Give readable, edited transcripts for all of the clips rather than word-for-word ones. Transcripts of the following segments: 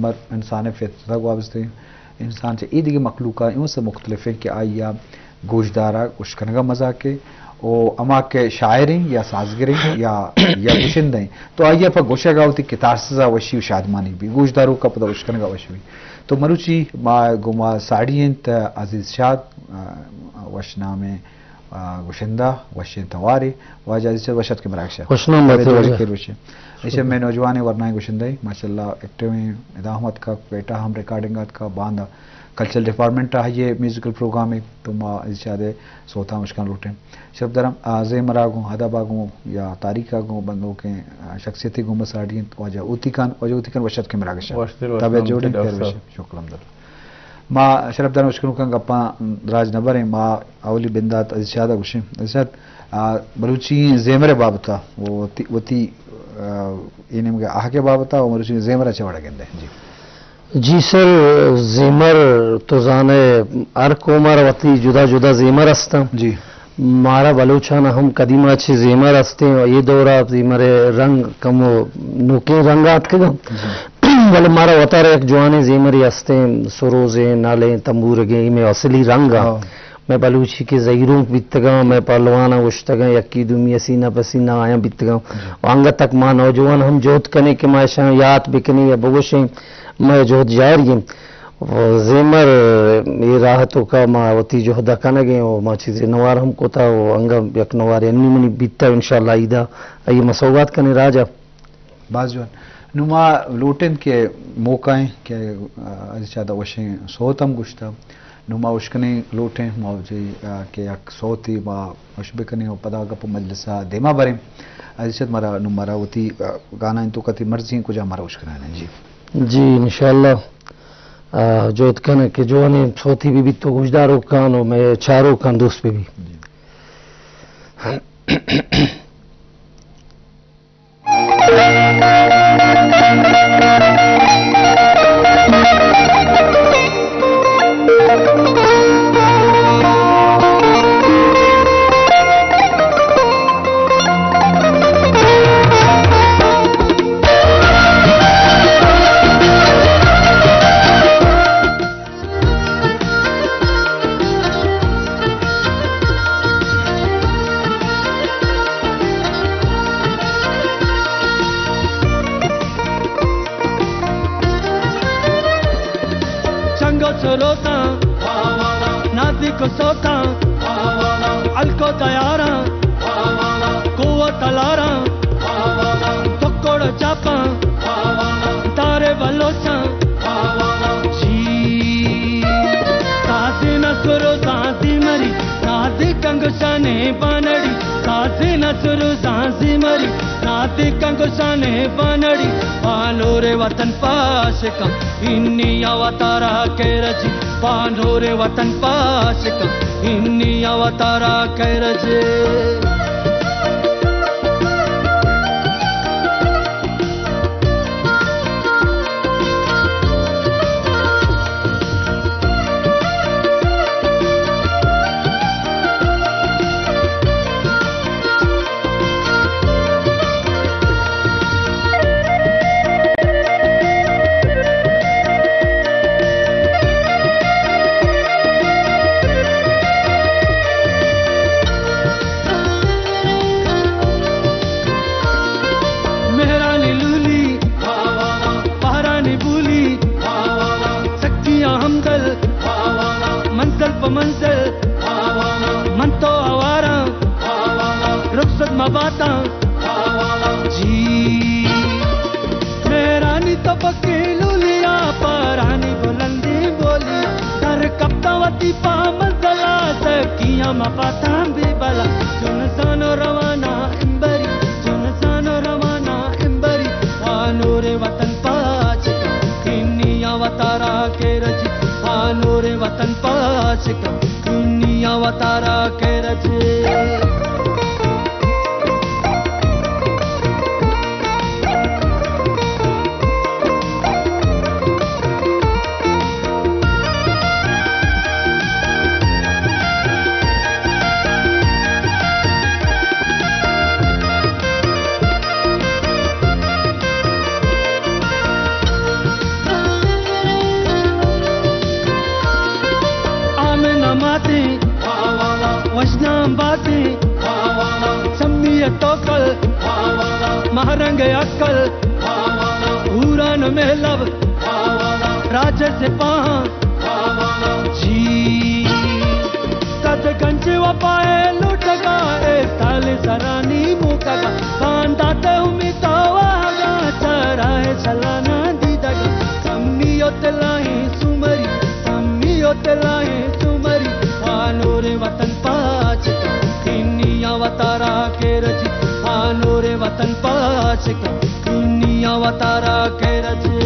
खिदमत इंसान फितरत वाबस्ते इंसान से ईदी मखलूका यूँ से मुख्तलिफ है कि आइया गोशदारा उश्कनगा मजा के ओ अमा के शायरी या साजगिरी या गुशिंदे तो आइया पर गोशा गावती कितार सजा वशी शादमानी भी गोशदारों का पता उश्कनगा वशी तो मरुची मा गुमा साड़ियंत अजीज शाद वशना में गुशिंदा वशिन तवारी वाजा जिस वशत के मराक्षा वशना ऐसे में नौजवान वरना गुशिंदे माशाल्लाह एक्टिव हैं निदा अहमद का बेटा हम रिकॉर्डिंग का बांधा कल्चरल डिपार्टमेंट है ये म्यूजिकल प्रोग्राम है तो माँ इजादे सोता मुश्किल लूटें शब्द दरम आज़े मरागों हदाबागों या तारीखा गो बंदों के शख्सियती गुम साड़ियन वाजा उतिकान वशत के मराक्षा तबे जोड़े शुक्र माँ शरफ दरम मुश्किल का गप्पा राज नबर है माँ अवली बिंदात इजादा गुशे इजाद बलूची जेमरे बाबता वती इन्हें मुझे आगे बाबता और मरुची जेमरा चवड़ा गेंदे जी सर जेमर तो जाने हर कोमर वती जुदा जुदा जेमर अस्ता जी मारा बलूचाना हम कदीमा अच्छे जेमर अस्ते ये दौरा जेमरे रंग कम नोके रंगात के वाले मारा वतार एक जवाने जेमरी अस्ते सरोजे नाले तंबूर गे में असली रंग मैं बलूची के जहीरों बितगा मैं पहलवाना उश्तगा यक्की दुमिया सीना पसीना आया बितगा अंग तक मां नौजवान हम जोत कने के माशा याद बिकनी या बगोशे मैं जोत जारी जेमर ये राहतों का मावती जो हदा कन गए और माँ चीज़ें नवार हमको था वो अंग यक नवार अन्नी मनी बीतता इंशाल्लाह ईदा ये मसौगात कने राजा बाजवान नुमा लूटन के मौकाएं के ज्यादा वशे सोतम गुश्ता नुमा उश्कने लूटें मौजे के यक सोती माँ उशबे कने और पदा गप मजलिसा देमा बरे अजिशत मरा नुमारा वती गाना इन तो कती मर्जी कुछ हमारा उश्कना है जी इंशाल्लाह जो इतकन के जो ने सोती भी तो गुजदारों कान और मैं चारों कान दोस्त पे भी रोता नादी को सोता अलको तयारा कुआ तलारा तोकोड़ चापा तारे बलोचा जी सासी न सुरु सासी मरी सासी कंगुशाने बनड़ी सासी न सुरु सासी मरी सासी कंगुशाने बनड़ी पालो रे वतन पास का इन्नी अवतारा के रजी पालो रे वतन पास का इन्नी अवतारा के रजे बाता जी मेरा नी तो पक्की लुलिया परानी बुलंदी बोली कर कप्तावती पा मंजला सकिया मपाता भी बला सुनसानो रवाना इम्बरी आनूरे वतन पाच किन्नी अवतारा के रजी आनूरे वतन पाच किन्नी अवतारा के रजी महारंग अक्कल उड़ान में लब राज से पहा जी सतगंज वपाए लुट गाए साल सरानी मुका बांधा ते उमितावा चराए चलाना दीदगा सम्मी ओतलाए सुमरी आनोरे वतन पाच दुनिया वतारा के रच आनोरे वतन पाच दुनिया वतारा के रचे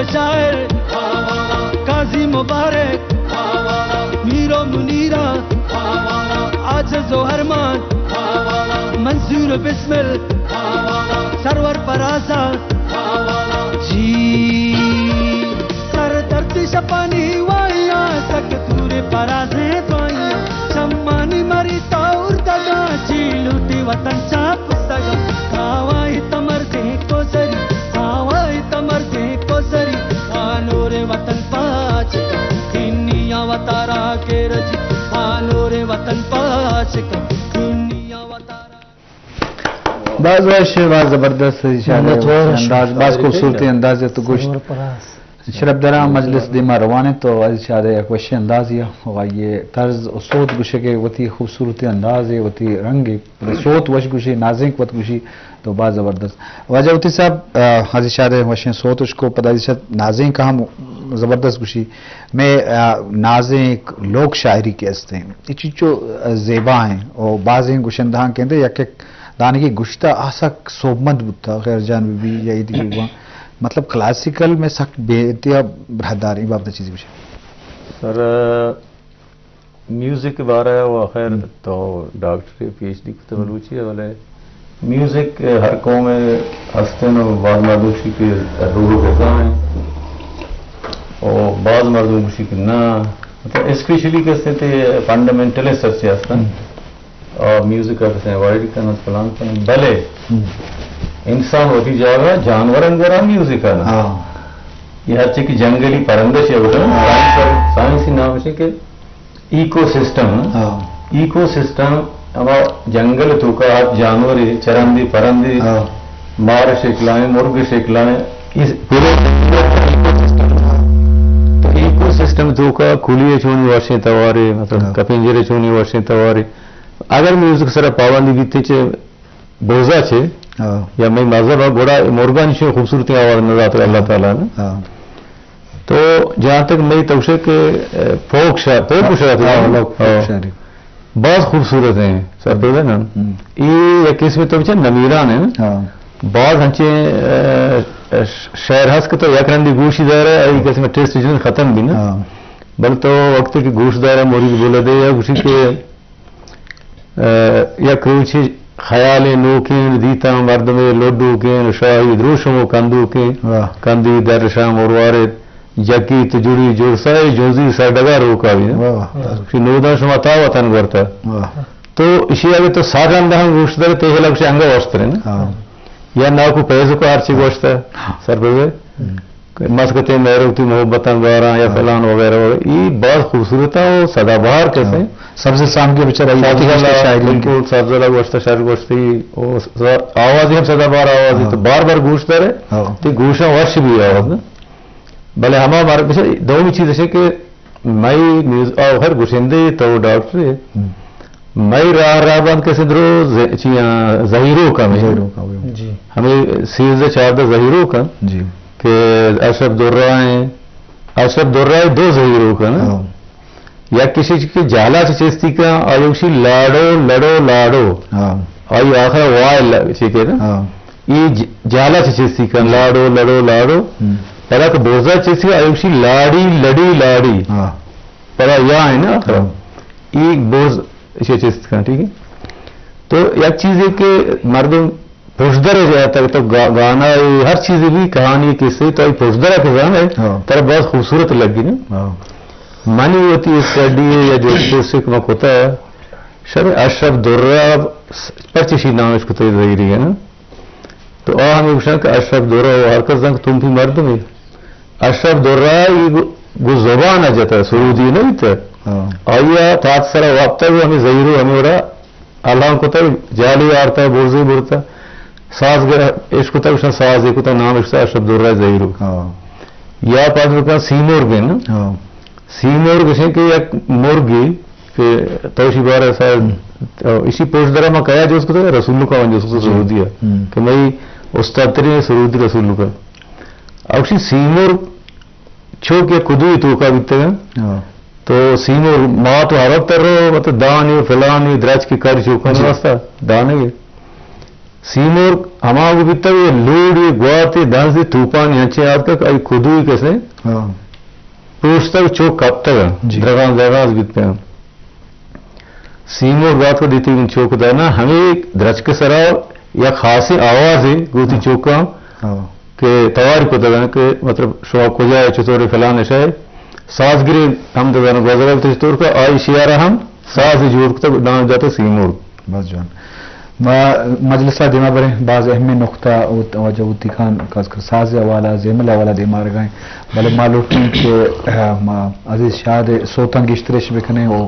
शायर काजी मुबारक मीरो मुनीरा आज जोहरमान मंसूर बिस्मिल सरवर परासा जी सर दर्द शपानी वाया तक दूरे पराजे पाया सम्मानी मरी ताउर दगा चीलूटी वतन चा पुस्तगा आवाई तमर दे को सरी आवाई तमर दे को सरी आनोरे वतन पाच दुनिया वतारा के रच आनोरे वतन पाच दुनिया वतारा बाज वाज जबरदस्त अंदाज बाज खूबसूरती अंदाज है तो गोश्त शरबदरा मजलिस दिमा रवाने तो शादे एक वशी अंदाज या ये तर्ज और सोत गुशे के वती खूबसूरती अंदाज है वती रंग सोत वश गुशी नाजिक वत गुशी तो बात ज़बरदस्त वजहती साहब हाजी शादे वशें सोत उसको पदाइशत नाजिक का हम ज़बरदस्त गुशी में नाजिक लोक शायरी के हस्ते हैं ये चीज़ों ज़ेबा हैं और बाज़ गुशंदा कहते यक दाने की गुश्ता आसा सोबमंद बुता खैर जान भी या हुआ मतलब क्लासिकल में सख्त बेहतिया बरहदारी बाबत चीज़ विषय सर म्यूजिक के बारे में वो खैर तो डॉक्टरी PhD की तवलुची है वाले म्यूजिक हर कौम में हस्ते न बाद मर्दूशी के रूह होता है और बाद मर्दूशी की ना मतलब स्पेशली कैसे थे फंडामेंटलिस्ट से हस्ता और म्यूजिक करते हैं वाइड करना प्लान करना भले इंसान होती जाएगा जानवर अंदर म्यूजिक करना यह अच्छे कि जंगली परंदे से साइंस नाम से के इकोसिस्टम हमारा जंगल तुका जानवर चरंदी परंदी मार शिकलाएं मुर्ग शिकलाएं इस पूरे तो इकोसिस्टम तुका खुली चोनी वर्षे तवारे मतलब कपिंजरे चोनी वर्षे तवारे अगर म्यूजिक सर पाबंदी बीते बोझा छे या मैं मजहब गोड़ा मुर्गान से खूबसूरती आवाज नजर आती है अल्लाह ताला ने तो जहां तक मैं तवशे के फोक बहुत खूबसूरत हैं सर बोले ना ये किस में तो नमीरान है बहुत हंचे शहर हंस के तो यकरंदी गोशीदार है किस में टेस्ट खत्म भी ना बल तो वक्त की गोशदार है मोरी बोले दे या उसी के या क्रूची ख्याल नोकें दीता मर्द में लोडू के शाही द्रोशमो कंदू के कंदी दर शाम और वारिद जकी तुजुड़ी जोरसाई जोजी सरडगा रोका भी नोदा शमाता वतन करता तो इसी आगे तो सागंदा हम गोश्तर ते हे लक्ष्य अंग वस्त्र ना या ना को पैसे को आर्ची गोश्तर सर बोले मस्कते मेहरती मोहब्बत द्वारा या फलान वगैरह ये बहुत खूबसूरत है और सदाबहार कैसे सबसे शाम के बेचारा बिल्कुल सबसे गोश्त शायर गोश्ती आवाज ही सदाबहार आवाज तो बार बार गूंजता रहे तो गूंजा वर्ष भी आवाज ना भले हमारे पीछे दो भी चीज है कि मई और हर गुशिंदे तो डॉक्टर मई राह बंद कैसे द्रो जहीरों का जी हमें सीज चार जहीरों का जी कि अशरफ दुर्रा दो जहीरों का ना या किसी की जाला से चेस्ती का आयुषी लाडो लड़ो लाडो आयु आखिर वाय ठीक है ना ये जाला से चेस्ती का लाडो लड़ो लाडो पहला तो बोझा चेस्ती आयुषी लाड़ी लड़ी लाड़ी पहला या है ना ये बोझ चेस्ती का ठीक है तो एक चीज है कि मर्दम पुष्दर जाता है तो गाना हर चीज भी कहानी किस्से तो पुष्दरा के गाना है तेरा बहुत खूबसूरत लगी ना मानी होती है स्टडी या जो सिख मक होता है शर अशरफ दुर्रा पच्चीसी नाम इसको तो रही है ना तो हमें पूछा कि अशरफ दुर्रा हरकत जंग तुम भी मर्द में अशरफ दुर्रा ये जुबान आ जाता है सुरूदी नहीं था और यह तात सरा वापता है हमें जहीरू हमें बड़ा अल्लाह को तो जाली आरता है बोझे बोलता साज इसको तक साज एक नाम इसका अशरफ दुर्रा जहीरू या पास का सीमोर में ना सीमोर विषय के एक मुर्गी के तोशी बार ऐसा इसी पोस्ट दरा में कहा जो उसको तो रसूल का जो उसको सुरूदी है कि मैं उस्तादरी सुरूदी रसूल का अब सीमोर छो के खुदू तो का बीते तो सीमोर माँ तो हर वक्त रो मतलब दान फिलान द्राज की कारी चौका वास्ता दान है सीमोर हमारे बीता ये लूड ये गुआते दान से तूफान यहाँ आज तक आई खुदू ही कैसे पूछता चौक कब तक दरगाह दरगाह बीतते हैं सीमोर बात को देती उन चौक दाना हमें द्रज के सरा या खासी आवाज है गोती चौका के तवारी को दगाना के मतलब शौक को जाए चतुर फलान ऐसा है साजगिरी हम दगाना गजल चतुर का आई शियारा हम साज जोड़ तक नाम जाते सीमोर बस जान मजलिसा दिमा बरे बाज अहम नुक्ता वजूती खान खासकर साज वाला जेमला वाला दिमाग गए भले मालूम के अजीज शाद सोतंग इश्तरेश बिखने वो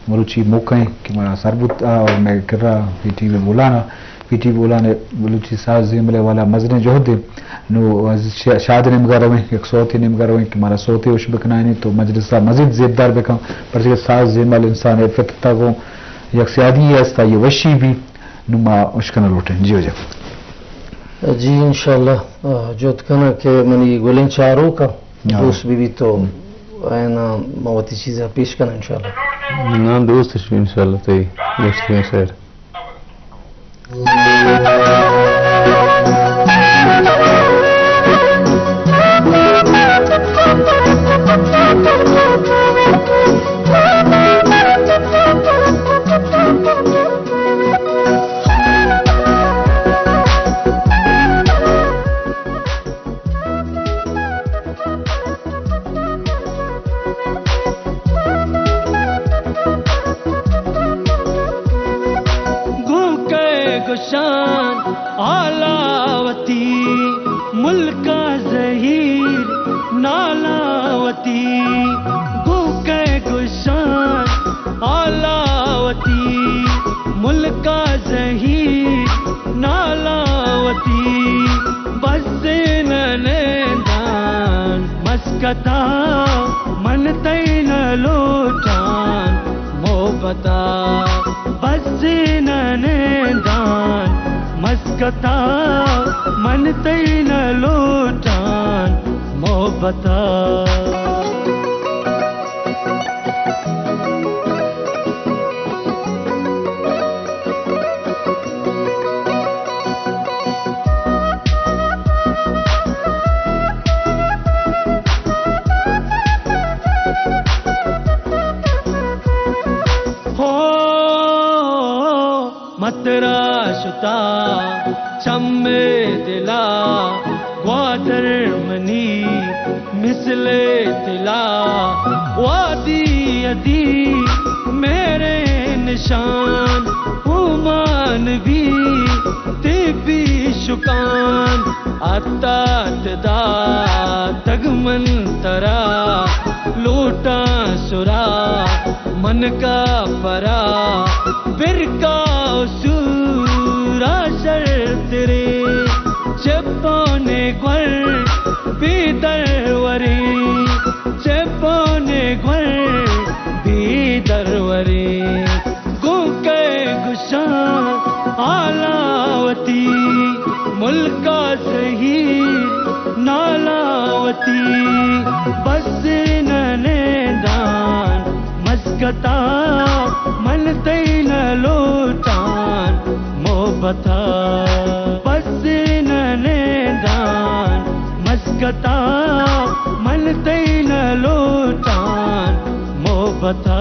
मरुची मुकें कि मैं सरबुत और मैं किरा पीटी में बोलाने बलूची साज जेमले वाला मजने जो दे नो शाद ने मगर रहे एक सोती ने मगर रहे कि हमारा सोते उश बिखना नहीं तो मजलिसा मजीद जेबदार बिखा पर साज जेमल इंसान फितता को एक सियादी है ये वशी भी नुमा उश्कना लौटे जी हो जाए जी इंशाल्लाह जो कहना के मनी गोलें चारों का दोस्त भी तो आना मवती चीज़ें पेश करना इंशाल्लाह नाम दोस्त इंशाल्लाह तो नेक्स्ट में सर गुशान आलावती मुल्का जहीर नालावती गुके गुशान आलावती मुल्का जहीर नालावती बसन दान मस्कता मन तैन लोटान मोहबता बसन दान मस्कता मन तैन लोटान मोहबता मतरा शुता चम्मे दिला ग्वादर मनी मिसले दिला वादी यदी मेरे निशान उमान भी तेबी शुकान आता तदा तगमन तरा लोटा सुरा मन का परा बिरका सूरा शर तेरे चेपोने ग्वर बीदरवरी चेपोने ग्वर बीदरवरी गुके गुशान आलावती मुल्का जहीर नालावती बसन दान मस्कता मन तैन लोटान मोहबता बसन दान मस्कता मन तैन लोटान मोहबता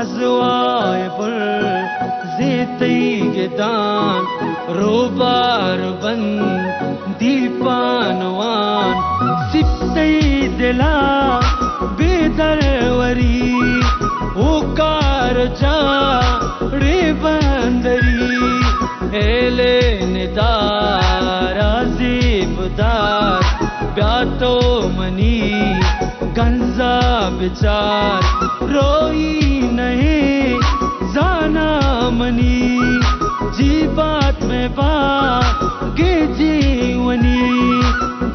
नाजवाए पुल जेतई गेदान रोबार बन दीपानवान सिप्तई दिला बेदरवरी ओकार जा रे बंदरी एले निदारा जीबदार ब्यातो मनी गंजा विचार रोई नहीं जाना मनी जी बात में बागे जीवनी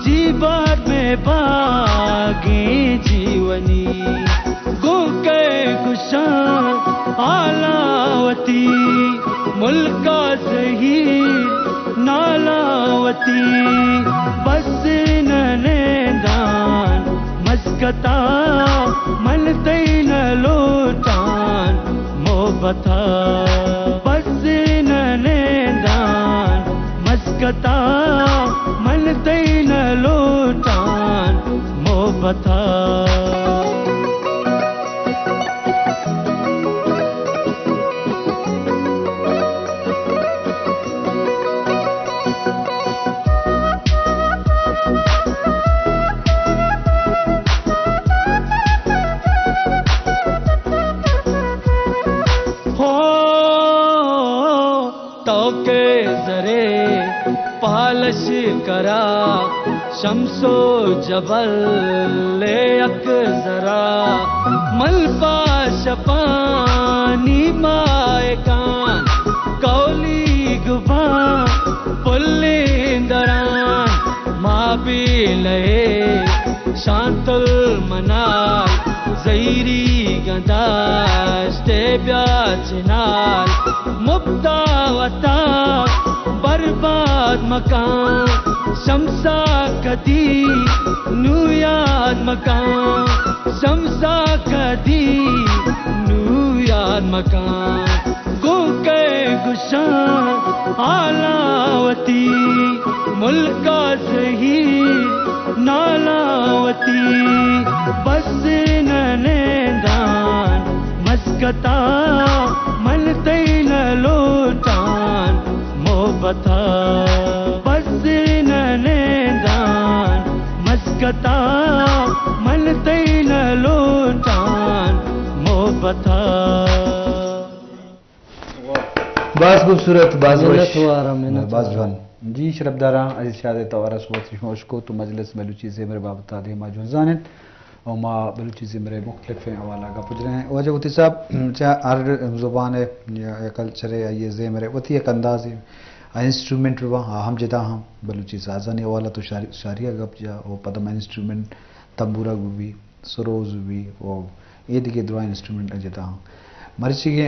जी बात में बागे जीवनी गोके कुशान आलावती मुल्का सही नालावती बस नैदान मस्कता मलते न लोटान मोहब्बता बस नैदान मस्कता मलते न लोटान मोहब्बता के जरे पालश करा शम्सो जबल ले अक जरा मलबा शपानी माए कान कौली गुबा पुल्ले दरान माँ भी लहे शांतुल मनाल जैरी गंदाश्ते ब्याचनाल मुब्दावता बर्बाद मकान शमसा कदी नुयाद मकान शमसा कदी नुयाद मकान गोके गुशान आलावती मुल्का सही नालावती बस नैदान मस्कता मलते न लोटान मोहब्बता बस नैदान मस्कता मलते न लोटान मोहब्बता बस खूबसूरत बाज बाज जवान जी शरबदारा अजीज शाद तवारा सुबह होश को तो मजलिस बलूची से मेरे बाबता दे माजून जानत और माँ बलूची से मेरे मुख्तलिफ हवाला का पुज रहे हैं वजह उती साहब चाहे हर ज़ुबान है या कल्चर है ये जे मेरे वती एक अंदाज है इंस्ट्रूमेंट वहाँ हम जदा हम बलूची से आज़ानी वाला तो शारिया गप जा वो पदम इंस्ट्रूमेंट तंबूरा भी सरोज भी वो ये दिखे दुआ इंस्ट्रूमेंट जदा हम मर्ची के